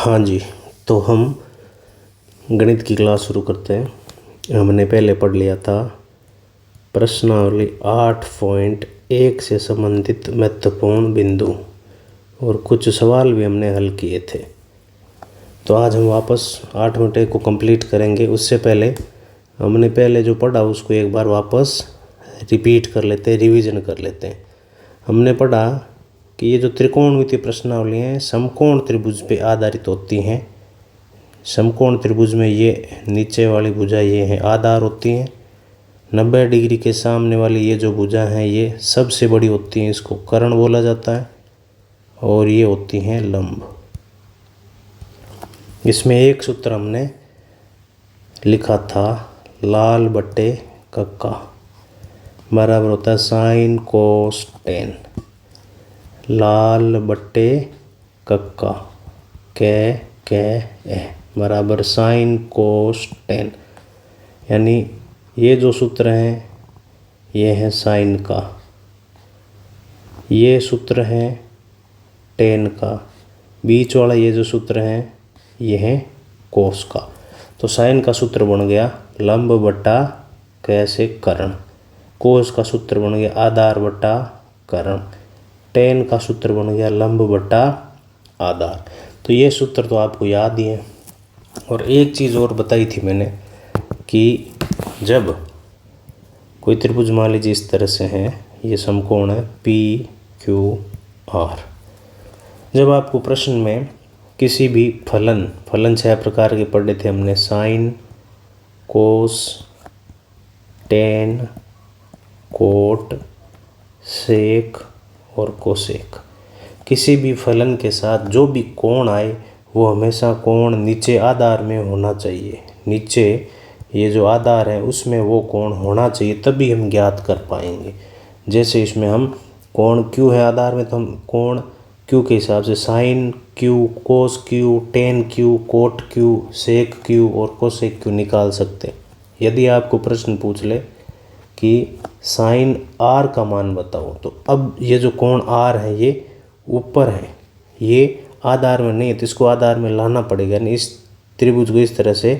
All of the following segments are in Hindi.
हाँ जी, तो हम गणित की क्लास शुरू करते हैं। हमने पहले पढ़ लिया था प्रश्नावली 8.1 से संबंधित महत्वपूर्ण बिंदु और कुछ सवाल भी हमने हल किए थे। तो आज हम वापस 8.1 को कंप्लीट करेंगे। उससे पहले हमने पहले जो पढ़ा उसको एक बार वापस रिपीट कर लेते हैं, रिवीजन कर लेते हैं। हमने पढ़ा कि ये जो त्रिकोणमितीय प्रश्नावली हैं समकोण त्रिभुज पे आधारित होती हैं। समकोण त्रिभुज में ये नीचे वाली भुजा ये हैं आधार होती हैं। 90 डिग्री के सामने वाली ये जो भुजा हैं ये सबसे बड़ी होती हैं, इसको कर्ण बोला जाता है, और ये होती हैं लंब। इसमें एक सूत्र हमने लिखा था लाल बट्टे कक्का बराबर होता है साइन कोस टेन। लाल बट्टे कक्का कै बराबर साइन कोस टेन, यानी ये जो सूत्र हैं ये है साइन का, ये सूत्र है टेन का, बीच वाला ये जो सूत्र है ये है कोस का। तो साइन का सूत्र बन गया लंब बट्टा कैसे कर्ण, कोस का सूत्र बन गया आधार बट्टा कर्ण, टेन का सूत्र बन गया लंब बट्टा आधार। तो ये सूत्र तो आपको याद ही है। और एक चीज़ और बताई थी मैंने कि जब कोई त्रिभुज मान लीजिए इस तरह से है, ये समकोण है PQR, जब आपको प्रश्न में किसी भी फलन 6 प्रकार के पढ़े थे हमने, साइन, कोस, टेन, कोट, सेक और कोसेक, किसी भी फलन के साथ जो भी कोण आए वो हमेशा कोण नीचे आधार में होना चाहिए। नीचे ये जो आधार है उसमें वो कोण होना चाहिए, तभी हम ज्ञात कर पाएंगे। जैसे इसमें हम कोण Q है आधार में, तो हम कोण Q के हिसाब से sine Q, cos Q, tan Q, cot Q, sec Q और कोसेक Q निकाल सकते हैं। यदि आपको प्रश्न पूछ ले कि साइन R का मान बताओ, तो अब ये जो कोण R है ये ऊपर है, ये आधार में नहीं है, तो इसको आधार में लाना पड़ेगा, यानी इस त्रिभुज को इस तरह से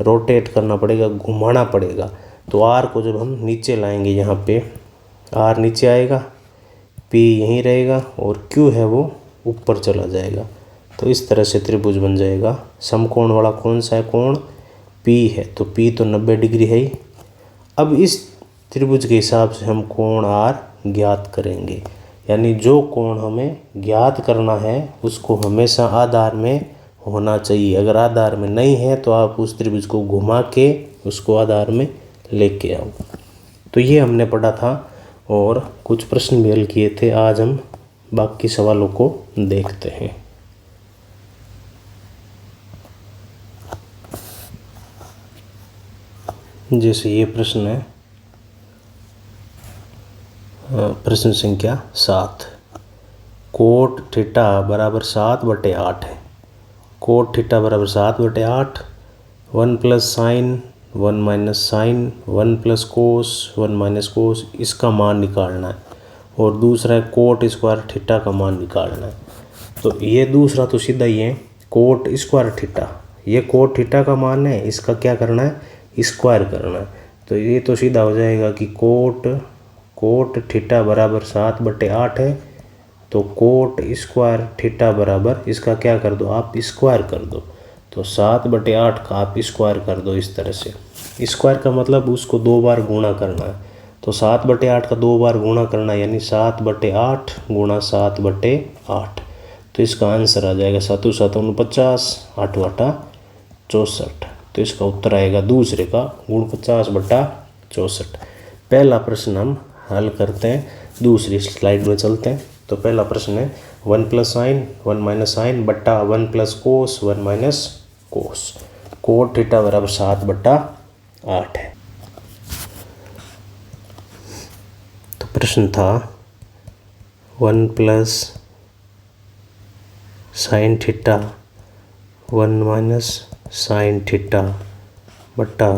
रोटेट करना पड़ेगा, घुमाना पड़ेगा। तो R को जब हम नीचे लाएंगे, यहाँ पे R नीचे आएगा, P यहीं रहेगा और Q है वो ऊपर चला जाएगा। तो इस तरह से त्रिभुज बन जाएगा। समकोण वाला कौन सा है कोण? P है, तो P तो 90 डिग्री है ही। अब इस त्रिभुज के हिसाब से हम कोण R ज्ञात करेंगे, यानी जो कोण हमें ज्ञात करना है उसको हमेशा आधार में होना चाहिए। अगर आधार में नहीं है तो आप उस त्रिभुज को घुमा के उसको आधार में लेके आओ। तो ये हमने पढ़ा था और कुछ प्रश्न भी हल किए थे। आज हम बाकी सवालों को देखते हैं। जैसे ये प्रश्न है, प्रश्न संख्या 7, कोट थीटा बराबर 7/8 है। कोट थीटा बराबर 7/8, 1 plus sine 1 minus sine 1 plus cos 1 minus cos, इसका मान निकालना है। और दूसरा है कोट स्क्वायर थीटा का मान निकालना है। तो ये दूसरा तो सीधा ही है, कोट स्क्वायर थीटा, ये कोट थीटा का मान है, इसका क्या करना है स्क्वायर करना है। तो ये तो सीधा हो जाएगा कि कोट थीटा बराबर 7/8 है, तो कोट स्क्वायर थीटा बराबर इसका क्या कर दो आप स्क्वायर कर दो। तो 7/8 का आप स्क्वायर कर दो इस तरह से। स्क्वायर का मतलब उसको 2 बार गुणा करना है। तो 7/8 का 2 बार गुणा करना है, यानी 7/8 गुणा 7/8। तो इसका आंसर आ जाएगा 7 7 49, 8 8 64। तो इसका उत्तर आएगा दूसरे का 49/64। पहला प्रश्न हम हल करते हैं, दूसरी स्लाइड में चलते हैं। तो पहला प्रश्न है 1 प्लस साइन 1 माइनस साइन बट्टा 1 प्लस कोस 1 माइनस कोस, कोट थीटा बराबर 7/8 है। तो प्रश्न था 1 plus sine theta 1 minus sine theta बट्टा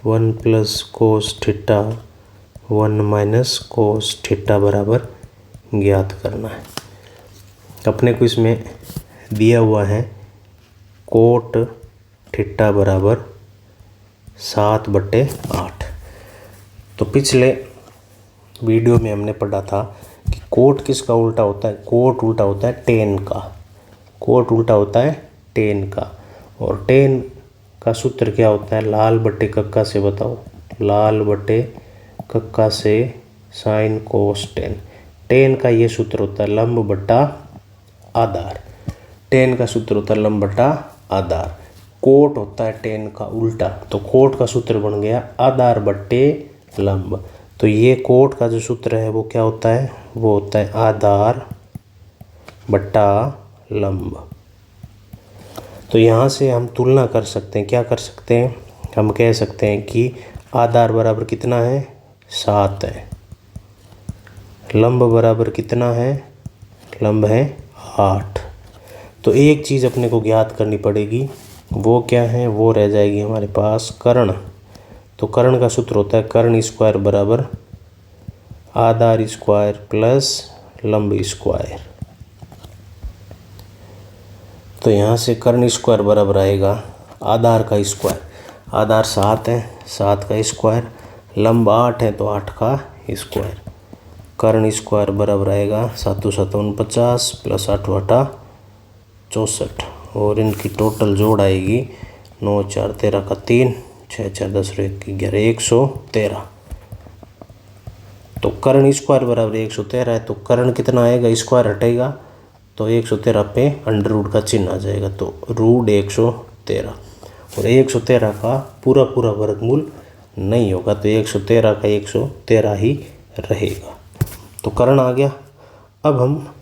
1 plus cos theta 1 minus cos theta बराबर ज्ञात करना है। अपने को इसमें दिया हुआ है कोट थीटा बराबर 7/8। तो पिछले वीडियो में हमने पढ़ा था कि कोट किसका उल्टा होता है। कोट उल्टा होता है टेन का। कोट उल्टा होता है टेन का। और टेन का सूत्र क्या होता है, लाल बटे कक्का से बताओ। लाल बटे कक्का से साइन कोस टेन। टेन का ये सूत्र होता है लंब बटा आधार। टेन का सूत्र होता है लंब बटा आधार। कोट होता है टेन का उल्टा, तो कोट का सूत्र बन गया आधार बटे लंब। तो ये कोट का जो सूत्र है वो क्या होता है, वो होता है आधार बटा लंब। तो यहाँ से हम तुलना कर सकते हैं। क्या कर सकते हैं, हम कह सकते हैं कि आधार बराबर कितना है, 7 है। लंब बराबर कितना है, लंब है 8। तो एक चीज़ अपने को ज्ञात करनी पड़ेगी, वो क्या है, वो रह जाएगी हमारे पास कर्ण। तो कर्ण का सूत्र होता है कर्ण स्क्वायर बराबर आधार स्क्वायर प्लस लंब स्क्वायर। तो यहाँ से कर्ण स्क्वायर बराबर आएगा आधार का स्क्वायर। आधार 7 है, 7 का स्क्वायर। लंब 8 है तो 8 का स्क्वायर। कर्ण स्क्वायर बराबर आएगा 7 7 49 प्लस 8 बटा 64। और इनकी टोटल जोड़ आएगी 9 4 13 का 3, 6 4 10 1 11 113। तो कर्ण स्क्वायर बराबर 113 है। तो कर्ण कितना आएगा, स्क्वायर हटेगा तो 113 पे अंडर रूट का चिन्ह आ जाएगा, तो रूट 113। और 113 का पूरा वर्गमूल नहीं होगा, तो 113 का 113 ही रहेगा। तो कर्ण आ गया। अब हम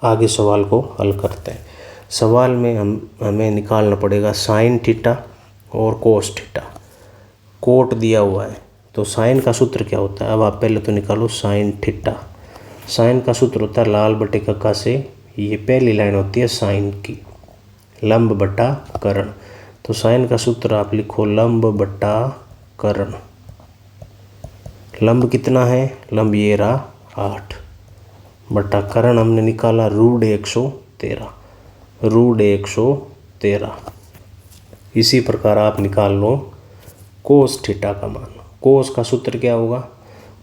आगे सवाल को हल करते हैं। सवाल में हमें निकालना पड़ेगा साइन थीटा और कोस थीटा। कोट दिया हुआ है तो साइन का सूत्र क्या होता है, अब आप पहले तो निकालो साइन थीटा। साइन का सूत्र होता है लाल बटे कक्का से, ये पहली लाइन होती है साइन की, लंब बटा कर्ण। तो साइन का सूत्र आप लिखो लंब बटा कर्ण। लंब कितना है, लंब ये रहा 8 बटा कर्ण हमने निकाला रूट 113। रूट 113। इसी प्रकार आप निकाल लो कोस थीटा का मान। कोस का सूत्र क्या होगा,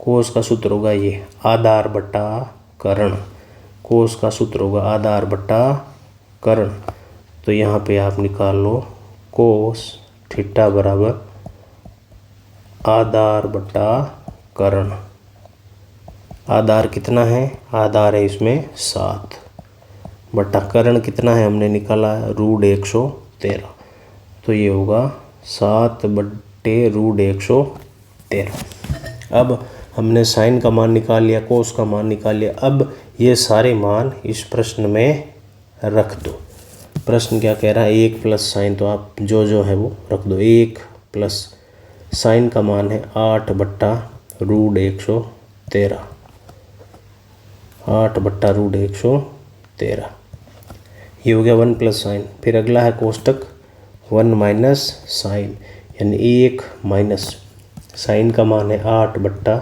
कोस का सूत्र होगा ये आधार बटा कर्ण। कोस का सूत्र होगा आधार बटा कर्ण। तो यहाँ पे आप निकाल लो कोस थीटा बराबर आधार बटा कर्ण। आधार कितना है, आधार है इसमें 7 बटा कर्ण कितना है हमने निकाला रूट 113। तो ये होगा 7 बटे रूट 113। अब हमने साइन का मान निकाल लिया, कोस का मान निकाल लिया। अब ये सारे मान इस प्रश्न में रख दो। प्रश्न क्या कह रहा है, 1 प्लस साइन, तो आप जो है वो रख दो। 1 प्लस साइन का मान है 8 बट्टा रूट 113। 8 बट्टा रूट 113, ये हो गया 1 प्लस साइन। फिर अगला है कोष्टक 1 माइनस साइन, यानी 1 माइनस साइन का मान है 8 बट्टा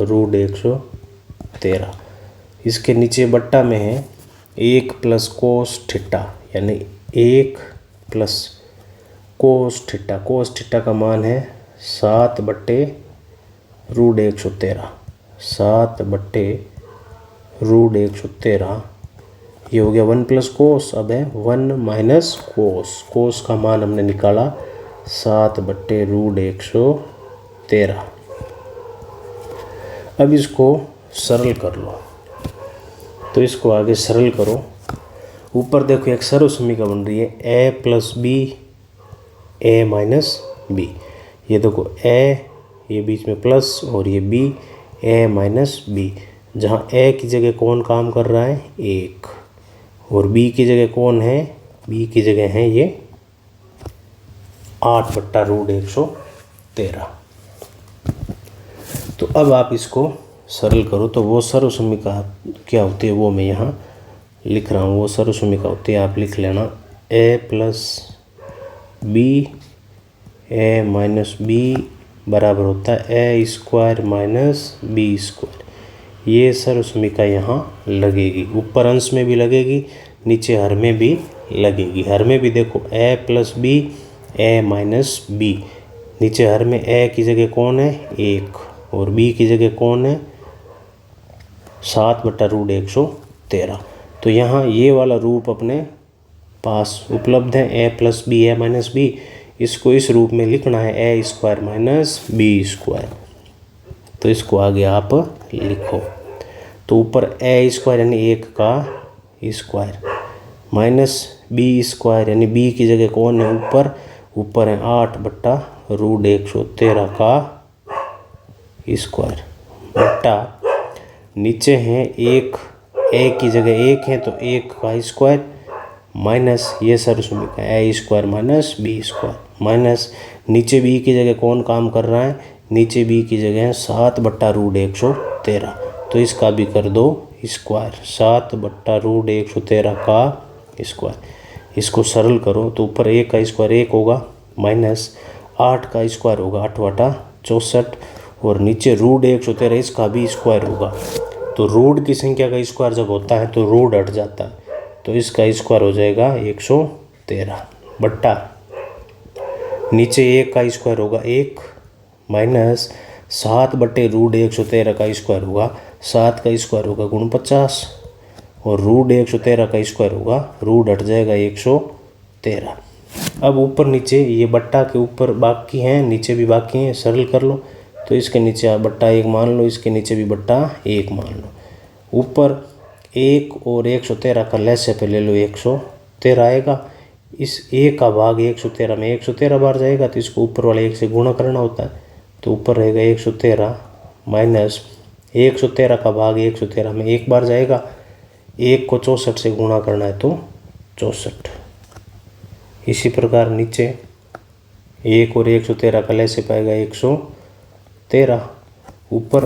रूट 113। इसके नीचे बट्टा में है 1 प्लस कोस थीटा, यानी 1 plus cos theta. Cos theta का मान है 7 बट्टे रूट 113। 7 बट्टे रूट 113, ये हो गया 1 प्लस कोस। अब है 1 माइनस कोस। कोस का मान हमने निकाला 7 बट्टे रूट 113। अब इसको सरल कर लो, तो इसको आगे सरल करो। ऊपर देखो एक सर्व समीकरण बन रही है a plus b a minus b. ये देखो a, ये बीच में प्लस और ये b, a माइनस बी। जहाँ a की जगह कौन काम कर रहा है, 1, और b की जगह कौन है, b की जगह है ये 8 बट्टा रूट 113। तो अब आप इसको सरल करो, तो वो सर्व समीकरण क्या होती है वो मैं यहाँ लिख रहा हूँ। वो सर्व समीकरण होती है, आप लिख लेना a plus b a minus b बराबर होता है a square minus b square. ये सर्व समीकरण यहाँ लगेगी, ऊपर अंश में भी लगेगी, नीचे हर में भी लगेगी। हर में भी देखो a plus b a minus b, नीचे हर में a की जगह कौन है 1 और b की जगह कौन है 7/√113। तो यहाँ ये वाला रूप अपने पास उपलब्ध है a plus b a minus b. इसको इस रूप में लिखना है a square minus b square. तो इसको आगे आप लिखो। तो ऊपर a स्क्वायर यानी 1 का स्क्वायर माइनस बी स्क्वायर यानी b की जगह कौन है ऊपर है 8/√113 का स्क्वायर बट्टा नीचे है 1 a की जगह 1 है तो 1 का स्क्वायर माइनस ये सरसुमिक है a square minus b square minus नीचे b की जगह कौन काम कर रहा है, नीचे b की जगह है 7/√113। तो इसका भी कर दो स्क्वायर 7/√113 का स्क्वायर। इसको सरल करो तो ऊपर 1 का स्क्वायर 1 होगा माइनस 8 का स्क्वायर होगा 8/64 और नीचे √113 इसका भी स्क्वायर होगा। तो रूट की संख्या का स्क्वायर जब होता है तो रूट हट जाता है, तो इसका स्क्वायर हो जाएगा 113 बट्टा नीचे 1 का स्क्वायर होगा 1 माइनस 7/√113 का स्क्वायर होगा 7 का स्क्वायर होगा 49 और √113 का स्क्वायर होगा रूट हट जाएगा 113। अब ऊपर नीचे ये बट्टा के ऊपर बाकी हैं नीचे भी बाकी हैं, सरल कर लो। तो इसके नीचे आप बट्टा 1 मान लो, इसके नीचे भी बट्टा 1 मान लो। ऊपर 1 और 113 का लसागु पे ले लो 113 आएगा। इस 1 का भाग 113 में 113 बार जाएगा तो इसको ऊपर वाले 1 से गुणा करना होता है। तो ऊपर रहेगा 113 माइनस 113 का भाग 113 में 1 बार जाएगा, 1 को 64 से गुणा करना है तो 64। इसी प्रकार नीचे 1 और 113 का लसागु पाएगा 113। ऊपर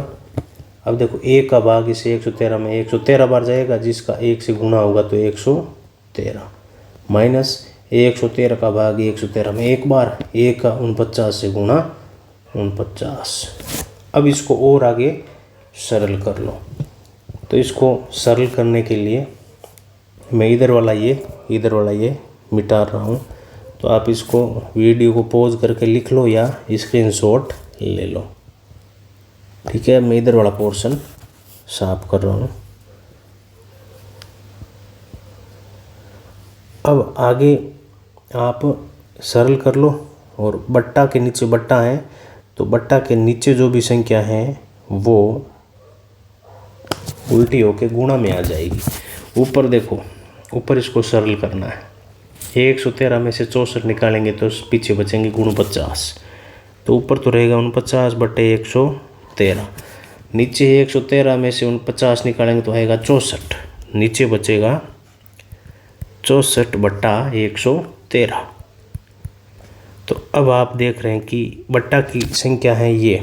अब देखो 1 का भाग इसे 113 में 113 बार जाएगा, जिसका 1 से गुणा होगा तो 113 माइनस 113 का भाग 113 में 1 बार, 1 का 49 से गुणा 49। अब इसको और आगे सरल कर लो। तो इसको सरल करने के लिए मैं इधर वाला ये मिटा रहा हूँ। तो आप इसको वीडियो को पॉज करके लिख लो या स्क्रीनशॉट ले लो। ठीक है, मैं इधर वाला पोर्शन साफ कर रहा हूँ। अब आगे आप सरल कर लो और बट्टा के नीचे बट्टा है तो बट्टा के नीचे जो भी संख्या है वो उल्टी होके गुणा में आ जाएगी। ऊपर देखो, ऊपर इसको सरल करना है। 113 में से 64 निकालेंगे तो पीछे बचेंगे 49। तो ऊपर तो रहेगा 49/113। नीचे 113 में से 49 निकालेंगे तो आएगा 64, नीचे बचेगा 64/113। तो अब आप देख रहे हैं कि बट्टा की संख्या है ये,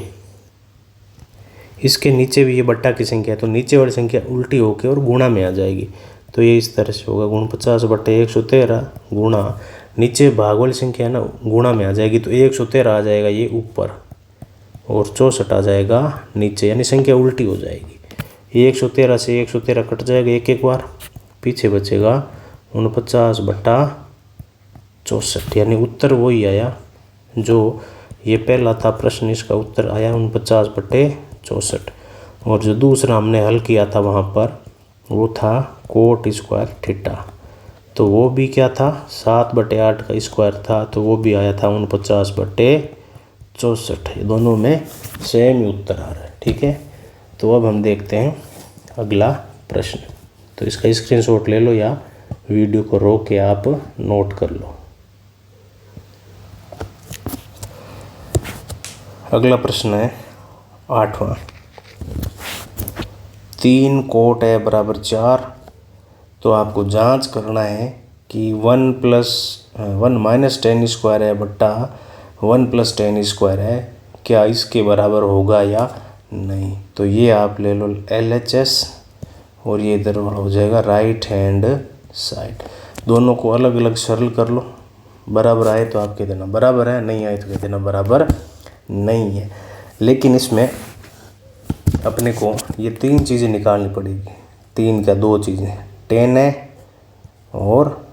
इसके नीचे भी ये बट्टा की संख्या है तो नीचे वाली संख्या उल्टी होकर और गुणा में आ जाएगी। तो ये इस तरह से होगा 49/113 गुणा नीचे भाग वाली संख्या है ना गुणा में आ जाएगी तो 113 आ जाएगा ये ऊपर और 64 आ जाएगा नीचे, यानी संख्या उल्टी हो जाएगी। 113 से 113 कट जाएगा एक बार, पीछे बचेगा 49/64, यानी उत्तर वही आया जो ये पहला था प्रश्न, इसका उत्तर आया 49/64। और जो दूसरा हमने हल किया था वहाँ पर वो था कोट स्क्वायर थीटा, तो वो भी क्या था 7/8 का स्क्वायर था, तो वो भी आया था 49/64। ये दोनों में सेम ही उत्तर आ रहा है। ठीक है, तो अब हम देखते हैं अगला प्रश्न। तो इसका स्क्रीनशॉट ले लो या वीडियो को रोक के आप नोट कर लो। अगला प्रश्न है 8वां। 3 कोट है बराबर 4। तो आपको जांच करना है कि 1 माइनस 10 स्क्वायर है बट्टा 1 + 10 स्क्वायर है, क्या इसके बराबर होगा या नहीं। तो ये आप ले लो LHS और ये इधर वाला हो जाएगा राइट हैंड साइड। दोनों को अलग अलग सरल कर लो। बराबर आए तो आप कह देना बराबर है, नहीं आए तो कह देना बराबर नहीं है। लेकिन इसमें अपने को ये 3 चीज़ें निकालनी पड़ेगी। 3 क्या 2 चीज़ें, 10 है और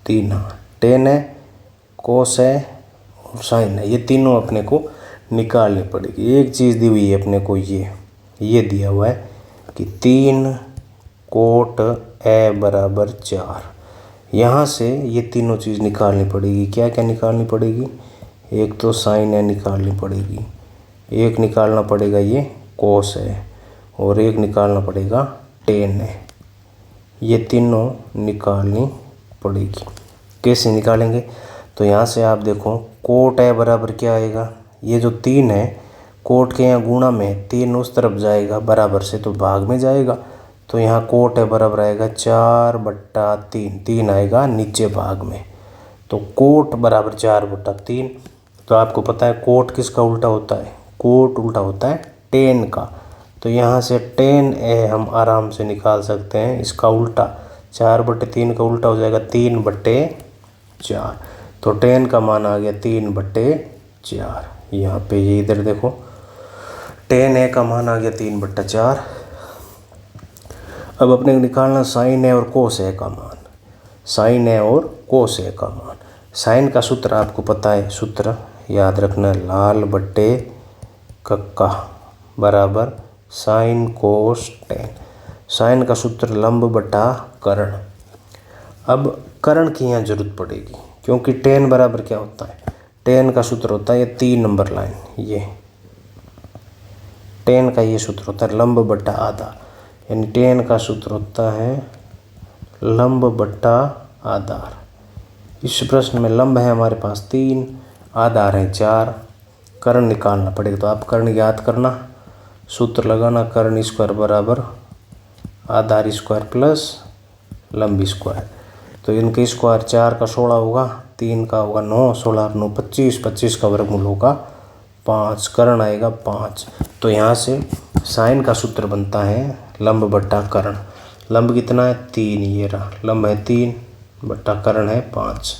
3। टेन है, कोस है और साइन है। ये तीनों अपने को निकालनी पड़ेगी। एक चीज़ दी हुई है अपने को, ये दिया हुआ है कि 3 कोट ए बराबर 4। यहाँ से ये तीनों चीज़ निकालनी पड़ेगी। क्या क्या निकालनी पड़ेगी? एक तो साइन ए निकालनी पड़ेगी, एक निकालना पड़ेगा ये कोस है, और एक निकालना पड़ेगा टेन है। ये तीनों निकालनी पड़ेगी। कैसे निकालेंगे? तो यहाँ से आप देखो, कोट ए बराबर क्या आएगा? ये जो 3 है, कोट के यहाँ गुणा में 3 उस तरफ जाएगा बराबर से, तो भाग में जाएगा। तो यहाँ कोट ए बराबर आएगा 4/3। 3 आएगा नीचे भाग में, तो कोट बराबर 4/3। तो आपको पता है कोट किसका उल्टा होता है? कोट उल्टा होता है टेन का। तो यहाँ से टेन ए हम आराम से निकाल सकते हैं। इसका उल्टा 4/3 का उल्टा हो जाएगा 3/4। तो टेन का मान आ गया 3/4। यहाँ पे ये इधर देखो, टेन ए का मान आ गया 3/4। अब अपने को निकालना साइन ए और कोस ए का मान। साइन ए और कोस ए का मान। साइन का सूत्र आपको पता है, सूत्र याद रखना, लाल बट्टे कक्का बराबर साइन कोस टेन। साइन का सूत्र लंब बटा कर्ण। अब कर्ण की यहाँ जरूरत पड़ेगी, क्योंकि टेन बराबर क्या होता है? टेन का सूत्र होता है ये 3 नंबर लाइन, ये टेन का ये सूत्र होता है लंब बटा आधा। यानी टेन का सूत्र होता है लंब बटा आधार। इस प्रश्न में लंब है हमारे पास 3, आधार है 4, कर्ण निकालना पड़ेगा। तो आप कर्ण याद करना, सूत्र लगाना, कर्ण स्क्वायर बराबर आधार स्क्वायर प्लस लंब स्क्वायर। तो इनके स्क्वायर 4 का 16 होगा, 3 का होगा 9, 16 9 25, 25 का वर्गमूल होगा 5, कर्ण आएगा 5। तो यहाँ से साइन का सूत्र बनता है लंब बटा कर्ण। लंब कितना है? 3, ये रहा लंब है 3 बटा कर्ण है 5,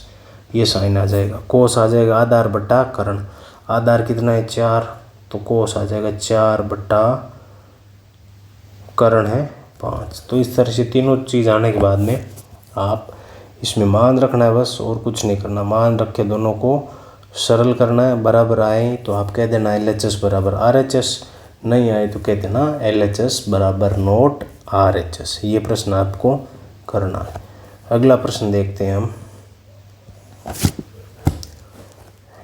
ये साइन आ जाएगा। कोस आ जाएगा आधार बटा कर्ण। आधार कितना है? 4, तो कोस आ जाएगा 4 बटा कर्ण है 5। तो इस तरह से तीनों चीज़ आने के बाद में आप इसमें मान रखना है बस, और कुछ नहीं करना। मान रख के दोनों को सरल करना है। बराबर आए तो आप कह देना LHS बराबर RHS, नहीं आए तो कह देना LHS बराबर नोट RHS। ये प्रश्न आपको करना है। अगला प्रश्न देखते हैं हम।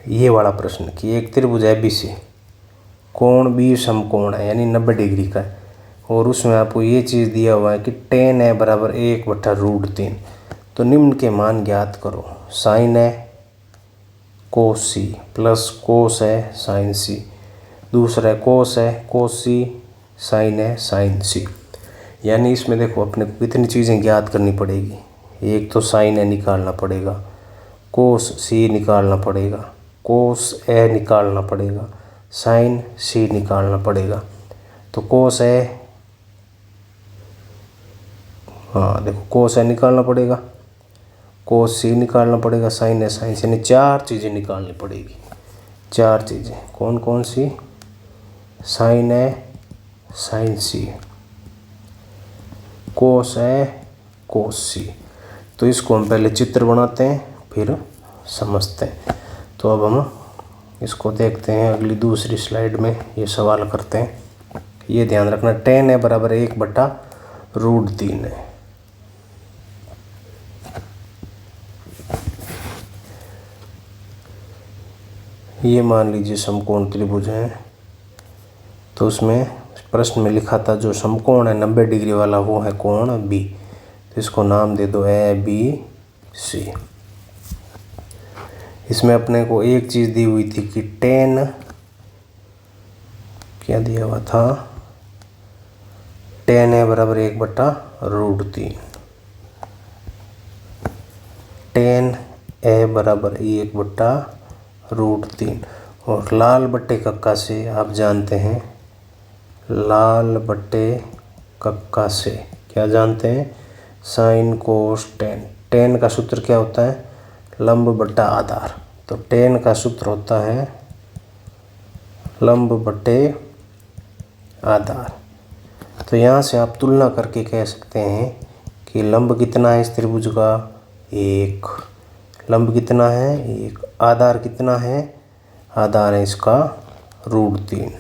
ये वाला प्रश्न कि एक त्रिभुज ABC, कोण B समकोण है, यानी 90 डिग्री का है, और उसमें आपको ये चीज़ दिया हुआ है कि टेन ए बराबर 1/√3। तो निम्न के मान ज्ञात करो। साइन ए कोस सी प्लस कोस है साइन सी। दूसरा है कोस सी साइन है साइन सी। यानी इसमें देखो अपने को कितनी चीज़ें ज्ञात करनी पड़ेगी। एक तो साइन ए निकालना पड़ेगा, कोस सी निकालना पड़ेगा, कोस ए निकालना पड़ेगा, साइन सी निकालना पड़ेगा। तो कोस ए, हाँ देखो कोस ए निकालना पड़ेगा, कोस सी निकालना पड़ेगा, साइन ए साइन सी, यानी 4 चीज़ें निकालनी पड़ेगी। 4 चीज़ें कौन कौन सी? साइन ए साइन सी, कोस ए कोस सी। तो इसको हम पहले चित्र बनाते हैं फिर समझते हैं। तो अब हम इसको देखते हैं अगली दूसरी स्लाइड में, ये सवाल करते हैं। ये ध्यान रखना, टेन ए बराबर 1/√3 है। ये मान लीजिए समकोण त्रिभुज है, तो उसमें प्रश्न में लिखा था जो समकोण है 90 डिग्री वाला वो है कोण B। तो इसको नाम दे दो ABC। इसमें अपने को एक चीज़ दी हुई थी कि टेन, क्या दिया हुआ था? टेन ए बराबर 1/√3। टेन ए बराबर 1/√3। और लाल बट्टे कक्का से आप जानते हैं, लाल बट्टे कक्का से क्या जानते हैं? Sine cos ten. टेन का सूत्र क्या होता है? लंब बट्टा आधार। तो टेन का सूत्र होता है लंब बट्टे आधार। तो यहाँ से आप तुलना करके कह सकते हैं कि लंब कितना है इस त्रिभुज का, 1। लंब कितना है, 1। आधार कितना है, आधार है इसका √3।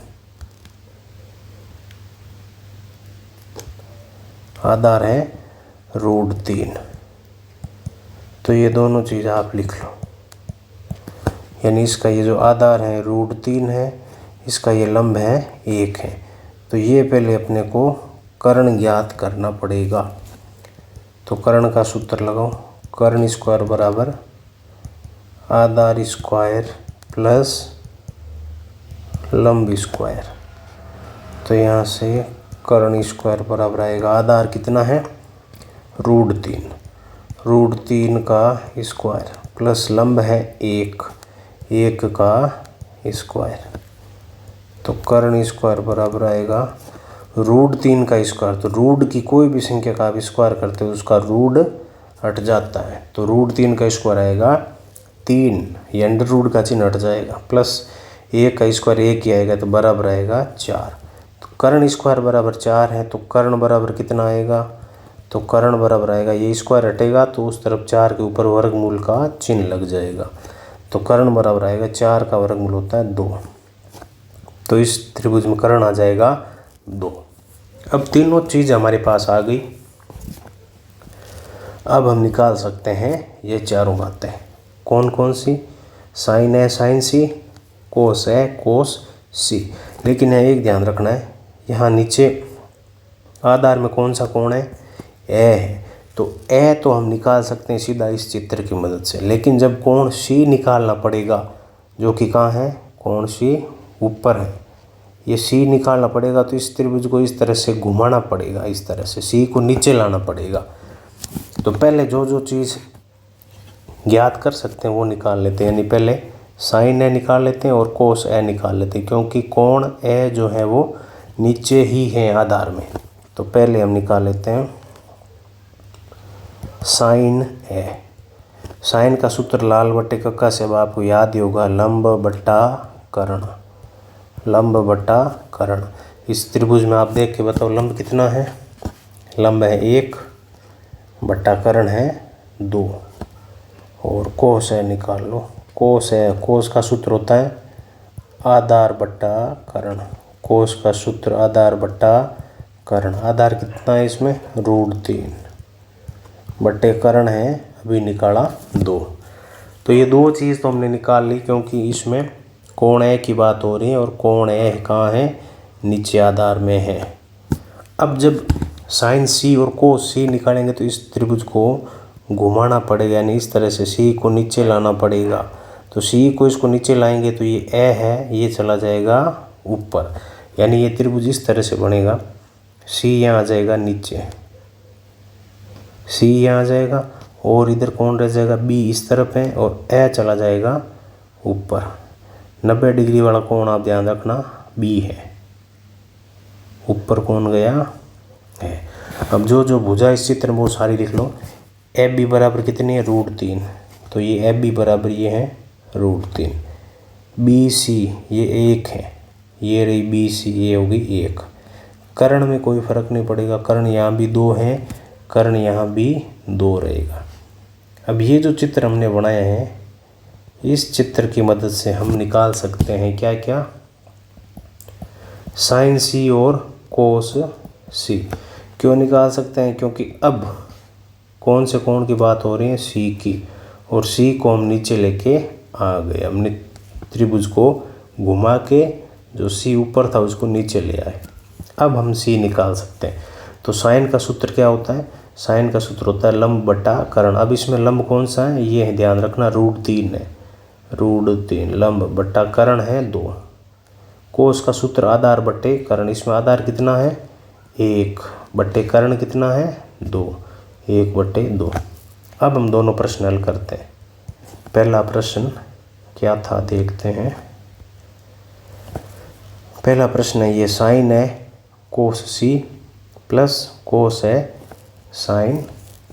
आधार है √3। तो ये दोनों चीज़ आप लिख लो, यानी इसका ये जो आधार है √3 है, इसका ये लंब है 1 है। तो ये पहले अपने को कर्ण ज्ञात करना पड़ेगा। तो कर्ण का सूत्र लगाओ, कर्ण स्क्वायर बराबर आधार स्क्वायर प्लस लंब स्क्वायर। तो यहाँ से कर्ण स्क्वायर बराबर आएगा, आधार कितना है √3, √3 का स्क्वायर प्लस लंब है 1, 1 का स्क्वायर। तो कर्ण स्क्वायर बराबर आएगा √3 का स्क्वायर। तो रूट की कोई भी संख्या का आप स्क्वायर करते हो उसका रूट हट जाता है। तो √3 का स्क्वायर आएगा 3, ये अंडर रूट का चिन्ह हट जाएगा, प्लस 1 का स्क्वायर 1 ही आएगा, तो बराबर आएगा 4। तो कर्ण स्क्वायर बराबर 4 है, तो कर्ण बराबर कितना आएगा, तो कर्ण बराबर आएगा, ये स्क्वायर हटेगा तो उस तरफ 4 के ऊपर वर्गमूल का चिन्ह लग जाएगा। तो कर्ण बराबर आएगा 4 का वर्गमूल होता है 2। तो इस त्रिभुज में कर्ण आ जाएगा 2। अब तीनों चीज़ हमारे पास आ गई। अब हम निकाल सकते हैं ये चारों बातें। कौन कौन सी, साइन है साइन सी, कोस है कोस सी। लेकिन यहाँ एक ध्यान रखना है, यहाँ नीचे आधार में कौन सा कोण है, ए है। तो ए तो हम निकाल सकते हैं सीधा इस चित्र की मदद से, लेकिन जब कोण सी निकालना पड़ेगा, जो कि कहाँ है, कोण सी ऊपर है, ये सी निकालना पड़ेगा, तो इस त्रिभुज को इस तरह से घुमाना पड़ेगा, इस तरह से सी को नीचे लाना पड़ेगा। तो पहले जो जो चीज़ ज्ञात कर सकते हैं वो निकाल लेते हैं, यानी पहले साइन ए निकाल लेते हैं और कोस ए निकाल लेते हैं, क्योंकि कोण ए जो है वो नीचे ही है आधार में। तो पहले हम निकाल लेते हैं साइन ए। साइन का सूत्र लाल बट्टे कक्का से अब आपको याद ही होगा, लंब बट्टा कर्ण, लंब बट्टा कर्ण। इस त्रिभुज में आप देख के बताओ लंब कितना है, लंब है 1 बट्टा कर्ण है 2, और कोस है निकाल लो। कोस है, कोस का सूत्र होता है आधार बट्टा कर्ण, कोस का सूत्र आधार बट्टा कर्ण। आधार कितना है इसमें, √3 बट्टे कर्ण है अभी निकाला 2। तो ये दो चीज़ तो हमने निकाल ली, क्योंकि इसमें कोण ए की बात हो रही है और कोण ए कहाँ है, नीचे आधार में है। अब जब साइन सी और कोस सी निकालेंगे तो इस त्रिभुज को घुमाना पड़ेगा, यानी इस तरह से सी को नीचे लाना पड़ेगा। तो सी को इसको नीचे लाएंगे तो ये ए है, ये चला जाएगा ऊपर, यानी ये त्रिभुज इस तरह से बनेगा, सी यहाँ आ जाएगा नीचे, सी यहाँ आ जाएगा, और इधर कौन रह जाएगा, बी इस तरफ है, और ए चला जाएगा ऊपर। 90 डिग्री वाला कोण आप ध्यान रखना बी है, ऊपर कौन गया है। अब जो जो भुजा इस चित्र में वो सारी लिख लो। ए बी बराबर कितनी है, √3, तो ये ए बी बराबर ये है √3। बी सी ये 1 है, ये रही बी सी, ये होगी 1। कर्ण में कोई फर्क नहीं पड़ेगा, कर्ण यहाँ भी 2 है, कर्ण यहाँ भी 2 रहेगा। अब ये जो चित्र हमने बनाया है, इस चित्र की मदद से हम निकाल सकते हैं क्या क्या, साइन सी और कोस सी। क्यों निकाल सकते हैं, क्योंकि अब कौन से कोण की बात हो रही है, सी की, और सी को हम नीचे लेके आ गए। हमने त्रिभुज को घुमा के जो सी ऊपर था उसको नीचे ले आए। अब हम सी निकाल सकते हैं। तो साइन का सूत्र क्या होता है, साइन का सूत्र होता है लंब बट्टा कर्ण। अब इसमें लंब कौन सा है, ये है, ध्यान रखना √3 है, √3 लंब बट्टा कर्ण है 2। कोस का सूत्र आधार बट्टे कर्ण, इसमें आधार कितना है 1 बट्टे कर्ण कितना है 2, 1 बट्टे 2। अब हम दोनों प्रश्न हल करते हैं। पहला प्रश्न क्या था देखते हैं। पहला प्रश्न है, ये साइन है कोस सी प्लस कोस है साइन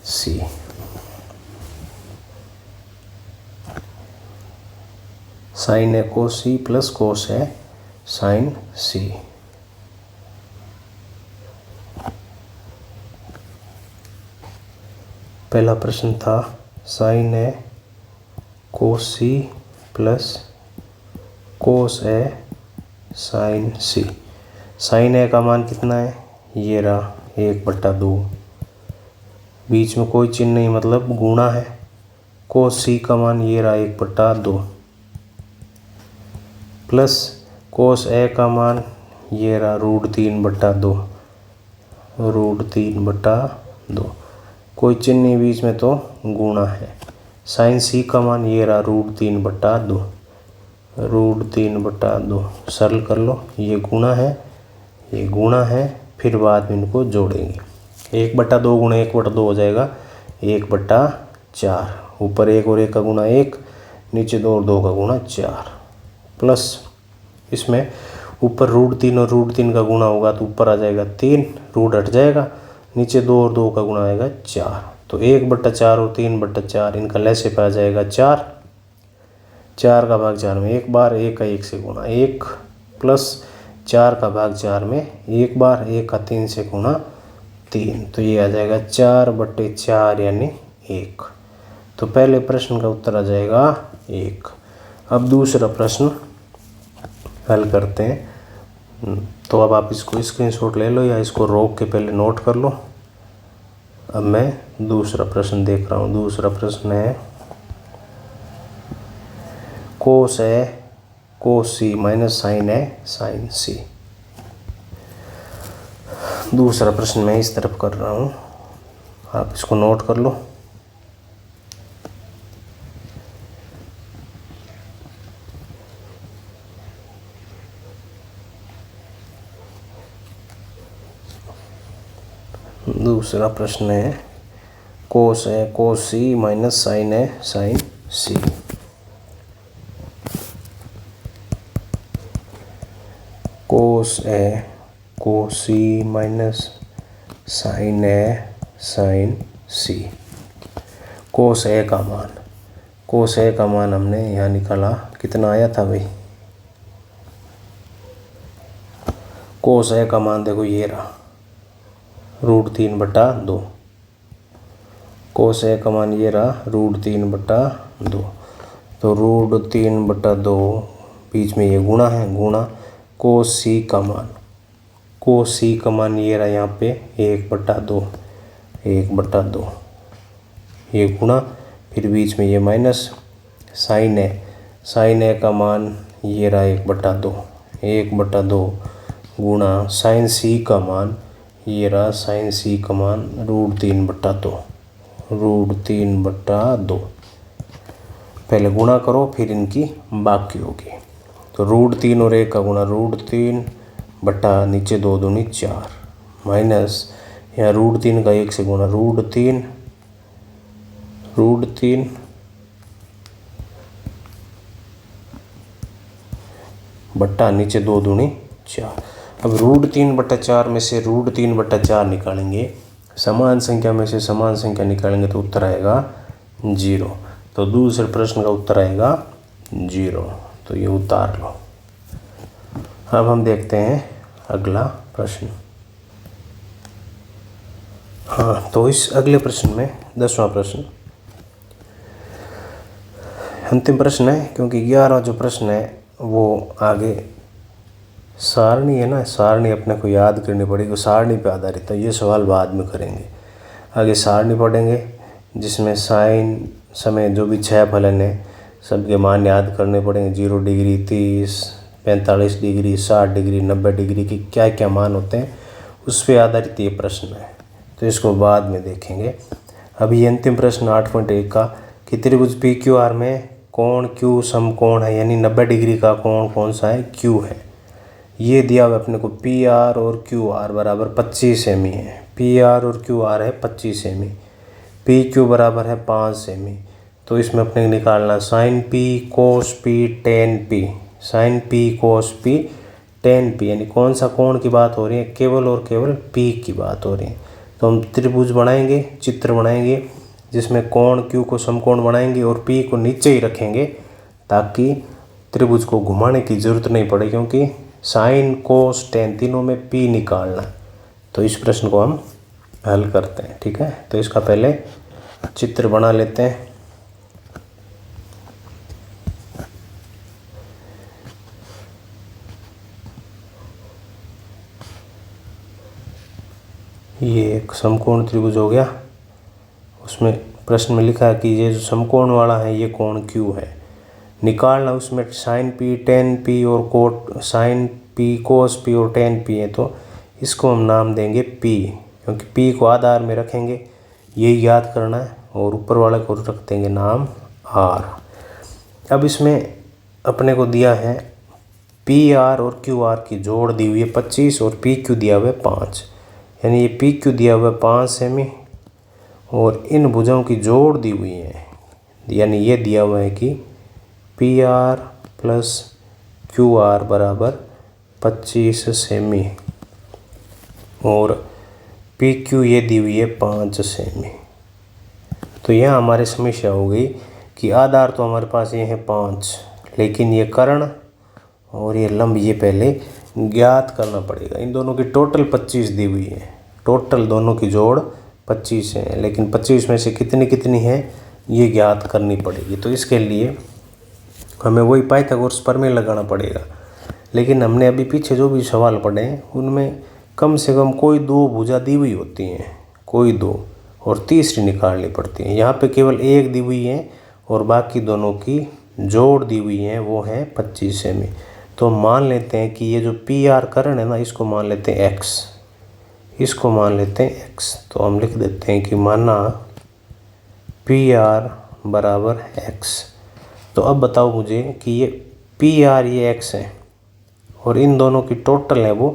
सी। साइन है कोस सी प्लस कोस है साइन सी। पहला प्रश्न था साइन ए कोस सी प्लस कोस ए साइन सी। साइन ए का मान कितना है, ये रहा 1/2, बीच में कोई चिन्ह नहीं मतलब गुणा है। कोस सी का मान ये रहा 1/2 प्लस कोस ए का मान ये रहा √3/2, √3/2, कोई चिन्ह नहीं बीच में तो गुणा है। साइन सी का मान ये रहा √3/2, √3/2, सरल कर लो, ये गुणा है, ये गुणा है, फिर बाद में इनको जोड़ेंगे। 1/2 गुणा 1/2 हो जाएगा 1/4, ऊपर 1 और 1 का गुणा 1, नीचे 2 और 2 का गुणा 4, प्लस इसमें ऊपर √3 और √3 का गुणा होगा तो ऊपर आ जाएगा 3, रूट हट जाएगा, नीचे 2 और 2 का गुणा आएगा 4, तो 1/4 और 3/4 इनका लैसे पे आ जाएगा 4, 4 का भाग 4 में 1 बार, 1 का 1 से गुणा 1, प्लस 4 का भाग 4 में 1 बार, 1 का 3 से गुणा 3, तो ये आ जाएगा 4/4 यानी 1। तो पहले प्रश्न का उत्तर आ जाएगा 1। अब दूसरा प्रश्न हल करते हैं। तो अब आप इसको स्क्रीनशॉट ले लो या इसको रोक के पहले नोट कर लो। अब मैं दूसरा प्रश्न देख रहा हूँ। दूसरा प्रश्न है कोस ए कोस सी माइनस साइन ए साइन सी। दूसरा प्रश्न मैं इस तरफ कर रहा हूँ, आप इसको नोट कर लो। दूसरा प्रश्न है कोस ए कोस सी माइनस साइन ए साइन सी। कोस ए कोस सी माइनस साइन ए साइन सी। कोस ए का मान, कोस ए का मान हमने यहाँ निकाला, कितना आया था भाई, कोस ए का मान देखो ये रहा √3/2, कोस ए का मान ये रहा √3/2, तो √3/2 बीच में ये गुणा है, गुणा कोस सी का मान, कोस सी का मान ये रहा यहाँ पे 1/2, 1/2, ये गुणा, फिर बीच में ये माइनस साइन ए, साइन ए का मान ये रहा 1/2, 1/2 गुणा साइन सी का मान ये रहा, साइन सी का मान √3/2, √3/2। पहले गुणा करो फिर इनकी बाकी होगी, तो √3 और 1 का गुणा √3 बटा नीचे 2 दूनी 4, माइनस यहाँ √3 का 1 से गुणा √3 बट्टा नीचे 2 दूनी 4। अब √3/4 में से √3/4 निकालेंगे, समान संख्या में से समान संख्या निकालेंगे तो उत्तर आएगा 0। तो दूसरे प्रश्न का उत्तर आएगा 0, तो ये उतार लो। अब हम देखते हैं अगला प्रश्न। हाँ, तो इस अगले प्रश्न में 10वां प्रश्न अंतिम प्रश्न है, क्योंकि 11वां जो प्रश्न है वो आगे सारणी है ना, सारणी अपने को याद करनी पड़ेगी, सारणी पे आधारित है, ये सवाल बाद में करेंगे। आगे सारणी पढ़ेंगे जिसमें साइन समय जो भी 6 फलन है सबके मान याद करने पड़ेंगे, 0 डिग्री, 30, 45 डिग्री, 60 डिग्री, 90 डिग्री की क्या क्या मान होते हैं उस पर आधारित ये प्रश्न है, तो इसको बाद में देखेंगे। अभी अंतिम प्रश्न 8.1 का कि त्रिभुज PQR में कोण Q समकोण है, यानी 90 डिग्री का कोण कौन सा है, Q है। ये दिया हुआ अपने को PR और QR बराबर 25 सेमी है, PR और QR है 25 सेमी, PQ बराबर है 5 सेमी। तो इसमें अपने निकालना sine P cos P tan P, sine P cos P tan P, यानी कौन सा कोण की बात हो रही है, केवल और केवल P की बात हो रही है। तो हम त्रिभुज बनाएंगे, चित्र बनाएंगे जिसमें कोण Q को समकोण बनाएंगे और P को नीचे ही रखेंगे ताकि त्रिभुज को घुमाने की ज़रूरत नहीं पड़े, क्योंकि साइन कोस टेन तीनों में P निकालना। तो इस प्रश्न को हम हल करते हैं, ठीक है। तो इसका पहले चित्र बना लेते हैं। ये एक समकोण त्रिभुज हो गया। उसमें प्रश्न में लिखा है कि ये जो समकोण वाला है ये कोण Q है, निकालना। उसमें साइन P टेन P और coat sign P cos P और टेन P है, तो इसको हम नाम देंगे P, क्योंकि P को आधार में रखेंगे, यही याद करना है। और ऊपर वाले को रख देंगे नाम R। अब इसमें अपने को दिया है PR और QR की जोड़ दी हुई है 25 और PQ दिया हुआ है 5, यानी ये PQ दिया हुआ है 5 सेमी और इन भुजाओं की जोड़ दी हुई है, यानी ये दिया हुआ है कि PR प्लस QR बराबर 25 सेमी और PQ ये दी हुई है 5 सेमी। तो यहाँ हमारी समस्या हो गई कि आधार तो हमारे पास ये है 5, लेकिन ये कर्ण और ये लंब ये पहले ज्ञात करना पड़ेगा। इन दोनों की टोटल 25 दी हुई है, टोटल दोनों की जोड़ 25 है, लेकिन 25 में से कितनी कितनी है ये ज्ञात करनी पड़ेगी। तो इसके लिए हमें वही पाइथागोरस प्रमेय लगाना पड़ेगा। लेकिन हमने अभी पीछे जो भी सवाल पढ़े हैं उनमें कम से कम कोई दो भुजा दी हुई होती हैं, कोई दो, और तीसरी निकालनी पड़ती है। यहाँ पे केवल एक दी हुई है और बाकी दोनों की जोड़ दी हुई है, वो है 25 सेमी। तो मान लेते हैं कि ये जो PR कर्ण है ना, इसको मान लेते हैं X, इसको मान लेते हैं X। तो हम लिख देते हैं कि माना PR बराबर X। तो अब बताओ मुझे कि ये PR ये X है और इन दोनों की टोटल है वो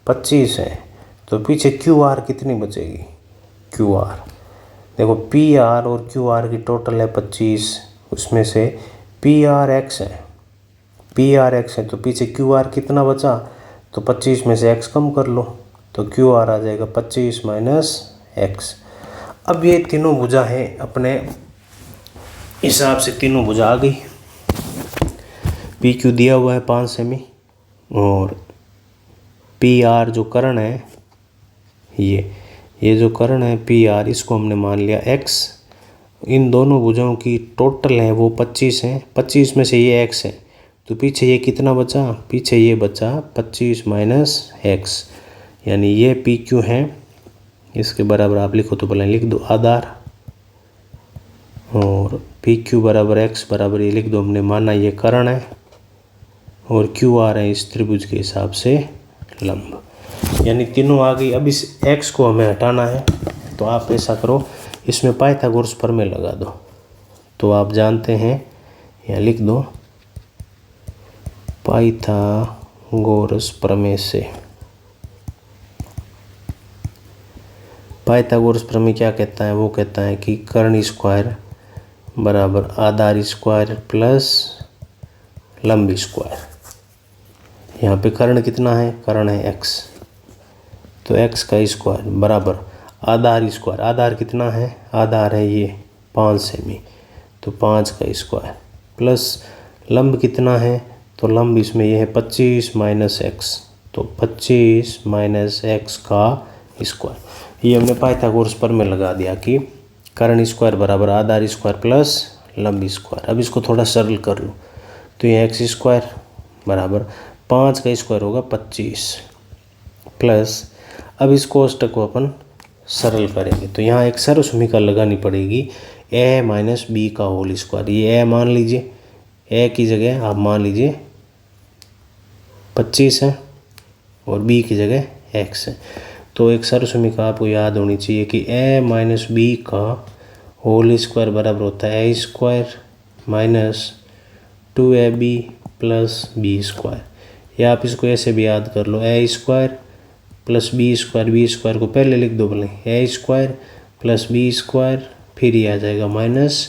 25 है, तो पीछे QR कितनी बचेगी? QR देखो, PR और QR की टोटल है 25, उसमें से PR X है, PR X है, तो पीछे QR कितना बचा? तो 25 में से X कम कर लो, तो QR आ जाएगा 25 माइनस X। अब ये तीनों भुजा है, अपने हिसाब से तीनों भुजा आ गई। PQ दिया हुआ है 5 सेमी और PR जो कर्ण है ये जो कर्ण है PR, इसको हमने मान लिया X। इन दोनों भुजाओं की टोटल है वो 25 है, 25 में से ये X है, तो पीछे ये कितना बचा? पीछे ये बचा 25 माइनस X, यानी ये PQ है। इसके बराबर आप लिखो तो भले लिख दो आधार, और PQ बराबर X बराबर ये लिख दो, हमने माना ये कर्ण है और QR है इस त्रिभुज के हिसाब से लंब, यानी तीनों आ गई। अब इस X को हमें हटाना है, तो आप ऐसा करो, इसमें पाइथागोरस प्रमेय लगा दो। तो आप जानते हैं, यहाँ लिख दो पाइथागोरस प्रमेय से। पाइथागोरस प्रमेय क्या कहता है? वो कहता है कि कर्ण स्क्वायर बराबर आधार स्क्वायर प्लस लंब स्क्वायर। यहाँ पे कर्ण कितना है? कर्ण है X, तो X का स्क्वायर बराबर आधार स्क्वायर। आधार कितना है? आधार है ये 5 सेमी, तो 5 का स्क्वायर प्लस लंब कितना है? तो लंब इसमें ये है 25 माइनस X, तो 25 माइनस X का स्क्वायर। ये हमने पाइथागोरस प्रमेय लगा दिया कि कर्ण स्क्वायर बराबर आधार स्क्वायर प्लस लंब स्क्वायर। अब इसको थोड़ा सरल कर लो, तो ये X स्क्वायर बराबर 5 का स्क्वायर होगा 25 प्लस, अब इस कोष्टक को अपन सरल करेंगे, तो यहाँ एक सरल समीकरण लगानी पड़ेगी a माइनस बी का होल स्क्वायर। ये a मान लीजिए, a की जगह आप मान लीजिए 25 है और b की जगह x है। तो एक सरल समीकरण आपको याद होनी चाहिए कि a माइनस बी का होल स्क्वायर बराबर होता है a square minus 2ab plus b square, या आप इसको ऐसे भी याद कर लो, a square plus b square को पहले लिख दो भले, a square plus b square, फिर ये आ जाएगा माइनस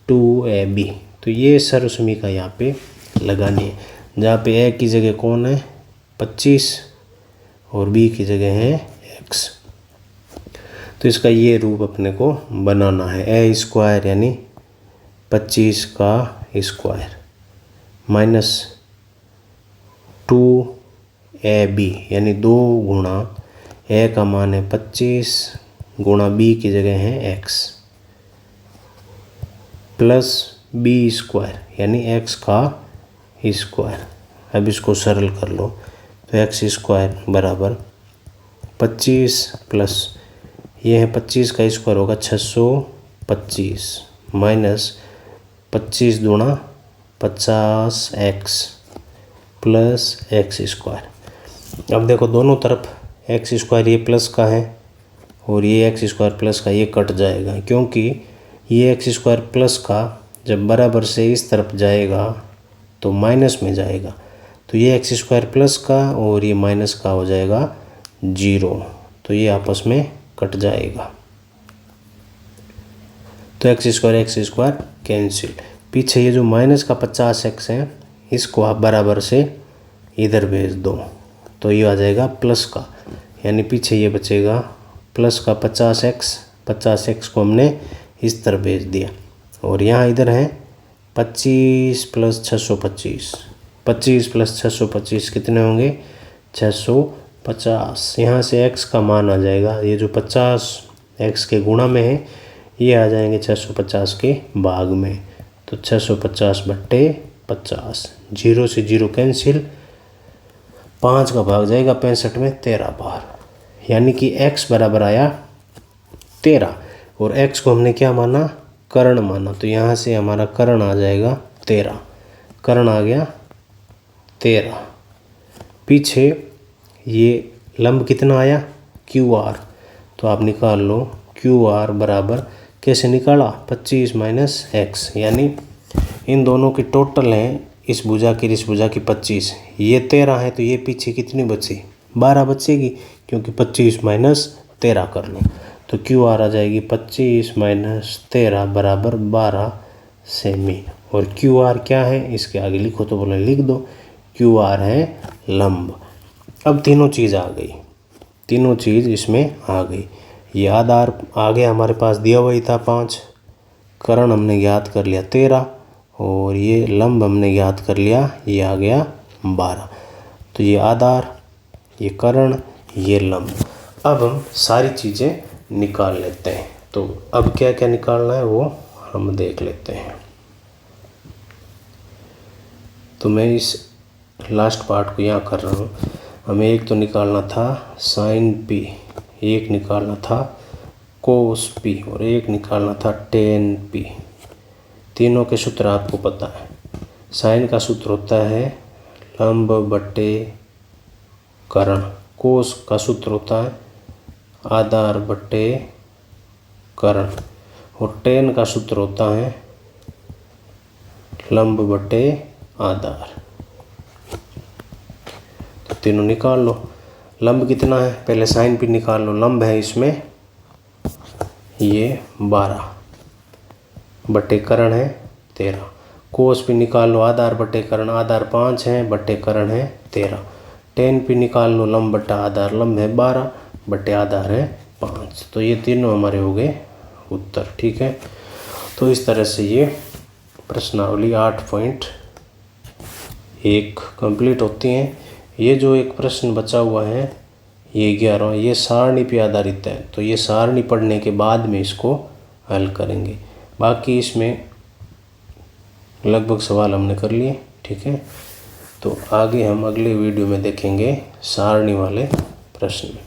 2ab। तो ये सर्व समीकरण यहाँ पे लगानी है, जहाँ पे a की जगह कौन है? 25 और b की जगह है x। तो इसका ये रूप अपने को बनाना है, a स्क्वायर यानी 25 का स्क्वायर माइनस 2ab यानी 2 गुणा a का मान है 25 गुणा b की जगह है x, प्लस बी स्क्वायर यानी एक्स का स्क्वायर। अब इसको सरल कर लो तो एक्स स्क्वायर बराबर 25 प्लस ये है 25 का स्क्वायर होगा 625 माइनस 25 दूना 50 एक्स प्लस एक्स स्क्वायर। अब देखो दोनों तरफ एक्स स्क्वायर ये प्लस का है और ये एक्स स्क्वायर प्लस का ये कट जाएगा, क्योंकि ये एक्स स्क्वायर प्लस का जब बराबर से इस तरफ जाएगा तो माइनस में जाएगा, तो ये एक्स स्क्वायर प्लस का और ये माइनस का हो जाएगा 0, तो ये आपस में कट जाएगा। तो एक्स स्क्वायर कैंसिल। पीछे ये जो माइनस का 50x है इसको आप बराबर से इधर भेज दो तो ये आ जाएगा प्लस का, यानी पीछे ये बचेगा प्लस का 50x को हमने इस तरफ भेज दिया और यहाँ इधर है 25 प्लस 625, 25 प्लस 625 कितने होंगे 650। यहाँ से x का मान आ जाएगा, ये जो 50 x के गुणा में है ये आ जाएंगे 650 के भाग में, तो 650/50, 0 से 0 कैंसिल, 5 का भाग जाएगा 65 में 13 बार, यानी कि x बराबर आया 13 और x को हमने क्या माना कर्ण माना, तो यहाँ से हमारा कर्ण आ जाएगा 13, कर्ण आ गया 13। पीछे ये लंब कितना आया QR, तो आप निकाल लो QR बराबर कैसे निकाला 25 माइनस x, यानी इन दोनों की टोटल है इस भुजा की इस भुजा की 25, ये 13 है तो ये पीछे कितनी बची 12 बचेगी, क्योंकि 25 माइनस 13 कर लो तो QR आ जाएगी 25 माइनस 13 बराबर 12 सेमी। और QR क्या है इसके आगे लिखो तो बोले लिख दो, QR है लंब। अब तीनों चीज़ आ गई, तीनों चीज़ इसमें आ गई। ये आधार आगे हमारे पास दिया हुआ ही था 5, कर्ण हमने ज्ञात कर लिया 13 और ये लंब हमने ज्ञात कर लिया, ये आ गया 12। तो ये आधार, ये कर्ण, ये लंब। अब हम सारी चीज़ें निकाल लेते हैं, तो अब क्या क्या निकालना है वो हम देख लेते हैं। तो मैं इस लास्ट पार्ट को यहाँ कर रहा हूँ। हमें एक तो निकालना था साइन p, एक निकालना था कोस p और एक निकालना था टेन p। तीनों के सूत्र आपको पता है। साइन का सूत्र होता है लंब बटे कर्ण, कोस का सूत्र होता है आधार बटे कर्ण और टेन का सूत्र होता है लंब बटे आधार। तो तीनों निकाल लो। लंब कितना है पहले साइन p निकाल लो, लंब है इसमें ये 12 बटे कर्ण है 13, कोस p निकाल लो आधार बटे कर्ण, आधार 5 है बटे कर्ण है 13, टेन p निकाल लो लंब बटा आधार, लंब है 12 बटे आधार है 5। तो ये तीनों हमारे हो गए उत्तर। ठीक है, तो इस तरह से ये प्रश्नावली 8.1 कंप्लीट होती हैं। ये जो एक प्रश्न बचा हुआ है ये 11, ये सारणी पे आधारित है, तो ये सारणी पढ़ने के बाद में इसको हल करेंगे। बाकी इसमें लगभग सवाल हमने कर लिए। ठीक है, तो आगे हम अगले वीडियो में देखेंगे सारणी वाले प्रश्न।